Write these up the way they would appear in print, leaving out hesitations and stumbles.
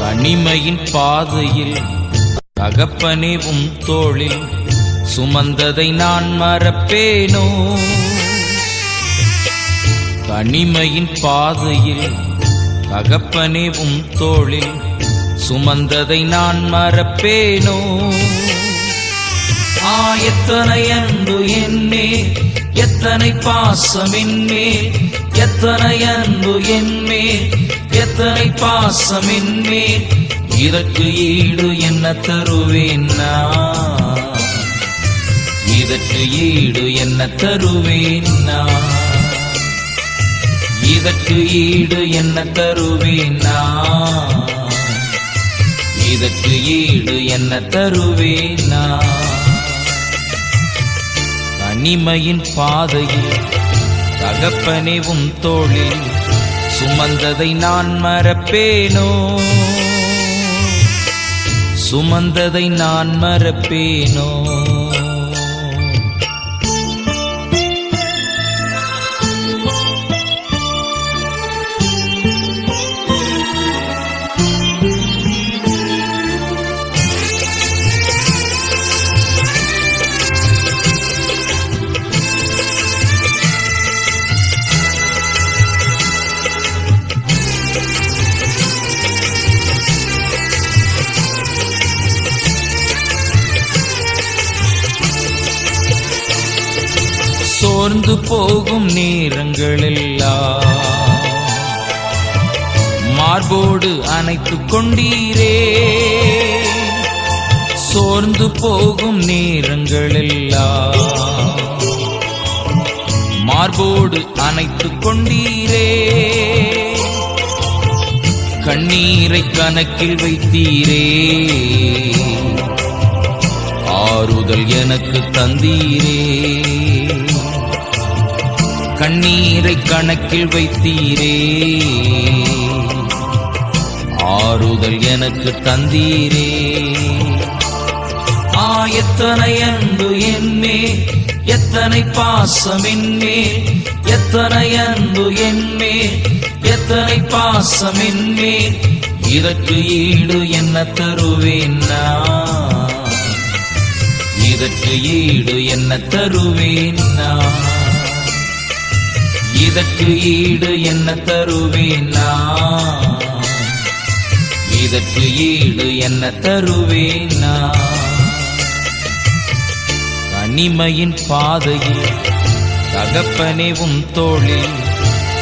தனிமையின் பாதையில் தகப்பனே உம் தோளில் சுமந்ததை நான் மறப்பேனோ? தனிமையின் பாதையில் தகப்பனே உம் தோளில் சுமந்ததை நான் மறப்பேனோ? எத்தனை அன்பு என்மேல், எத்தனை பாசம் என்மேல், எத்தனை அன்பு என்மேல், எத்தனை பாசம் என்மேல், இதற்கு ஈடு என்ன தருவேன் நான்? இதற்கு ஈடு என்ன தருவேன் நான்? இதற்கு ஈடு என்ன தருவேன் நான்? இதற்கு ஈடு என்ன தருவேன் நான்? தனிமையின் பாதையில் தகப்பனே உம் தோளில் சுமந்ததை நான் மறப்பேனோ? சுமந்ததை நான் மறப்பேனோ? சோர்ந்து போகும் நேரங்களெல்லாம் மார்போடு அணைத்துக் கொண்டீரே. சோர்ந்து போகும் நேரங்களெல்லாம் மார்போடு அணைத்துக் கொண்டீரே. கண்ணீரை கணக்கில் வைத்தீரே, ஆறுதல் எனக்கு தந்தீரே. கண்ணீரை கணக்கில் வைத்தீரே, ஆறுதல் எனக்கு தந்தீரே. எத்தனை அன்பு என்மேல், எத்தனை பாசம் என்மேல், எத்தனை அன்பு என்மேல், எத்தனை பாசம் என்மேல், இதற்கு ஈடு என்ன தருவேன் நான்? இதற்கு ஈடு என்ன தருவேன் நான்? இதற்கு ஈடு என்ன தருவேன் நான்? இதற்கு ஈடு என்ன தருவேன் நான்? தனிமையின் பாதையில் தகப்பனே உம் தோளில்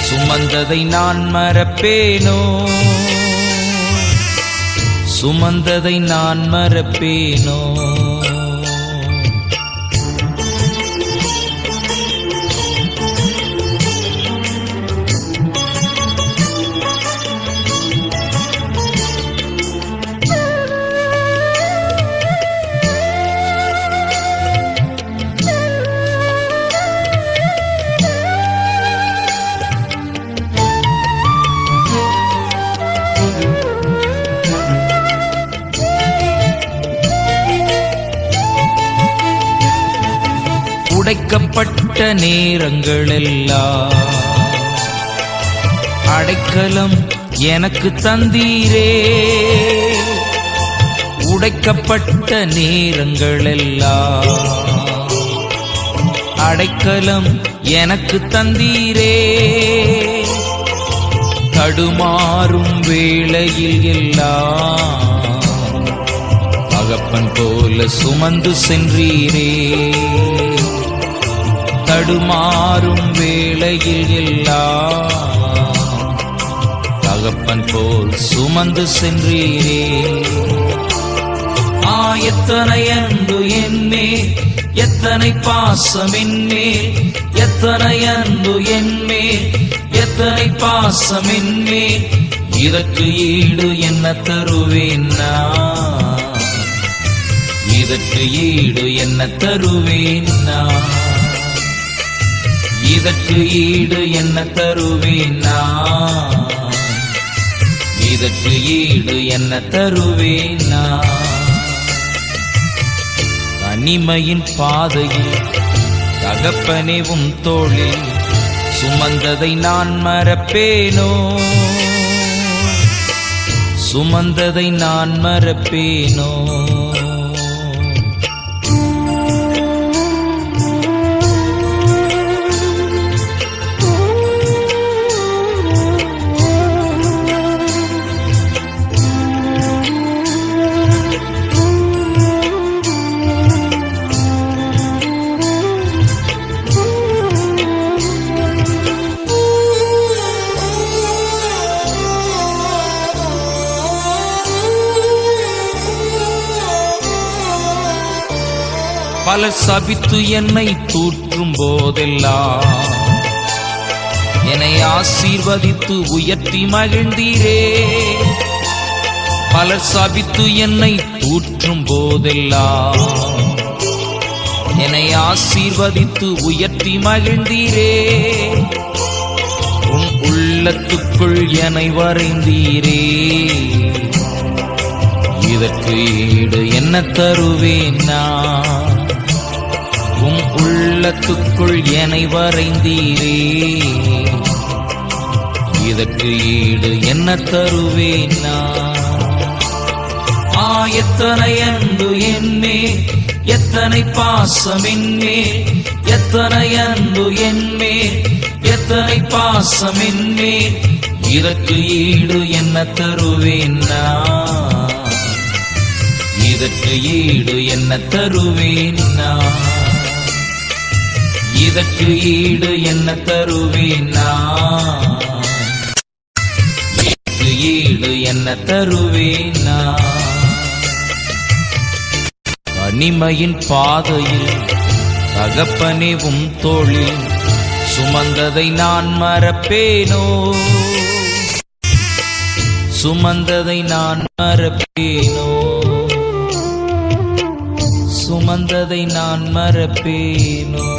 சுமந்ததை நான் மறப்பேனோ? சுமந்ததை நான் மறப்பேனோ? உடைக்கப்பட்ட நேரங்களெல்லாம் அடைக்கலம் எனக்கு தந்தீரே. உடைக்கப்பட்ட நேரங்களெல்லாம் அடைக்கலம் எனக்கு தந்தீரே. தடுமாறும் வேளையில் எல்லாம் தகப்பன் போல சுமந்து சென்றீரே. தடுமாறும் வேளையில் எல்லாம் தகப்பன் போல் சுமந்து சென்றீரே. எத்தனை அன்பு என்மேல், எத்தனை பாசம் என்மேல், எத்தனை அன்பு என்மேல், எத்தனை பாசம் என்மேல், இதற்கு ஈடு என்ன தருவேன் நான்? இதற்கு ஈடு என்ன தருவேன் நான்? இதற்கு ஈடு என்ன தருவேன் நான்? இதற்கு ஈடு என்ன தருவேன் நான்? தனிமையின் பாதையில் தகப்பனே உம் தோளில் சுமந்ததை நான் மறப்பேனோ? சுமந்ததை நான் மறப்பேனோ? பலர் சபித்து என்னை தூற்றும் போதெல்லாம் என்னை ஆசீர்வதித்து உயர்த்தி மகிழ்ந்தீரே. பலர் சபித்து என்னை தூற்றும் போதெல்லாம் என்னை ஆசீர்வதித்து உயர்த்தி மகிழ்ந்தீரே. உன் உள்ளத்துக்குள் என்னை வரைந்தீரே. இதற்கு ஈடு என்ன தருவேன் நான்? உம் உள்ளத்துக்குள் என்னை வரைந்தீரே. இதற்கு ஈடு என்ன தருவேன் நான்? எத்தனை அன்பு என்மேல், எத்தனை பாசம் என்மேல், எத்தனை அன்பு என்மேல், எத்தனை பாசம் என்மேல். இதற்கு ஈடு என்ன தருவேன் நான்? இதற்கு ஈடு என்ன தருவேன் நான்? இதற்கு ஈடு என்ன தருவேன் நான்? இதற்கு ஈடு என்ன தருவேன் நான்? தனிமையின் பாதையில் தகப்பனே உம் தோளில் சுமந்ததை நான் மறப்பேனோ? சுமந்ததை நான் மறப்பேனோ? சுமந்ததை நான் மறப்பேனோ?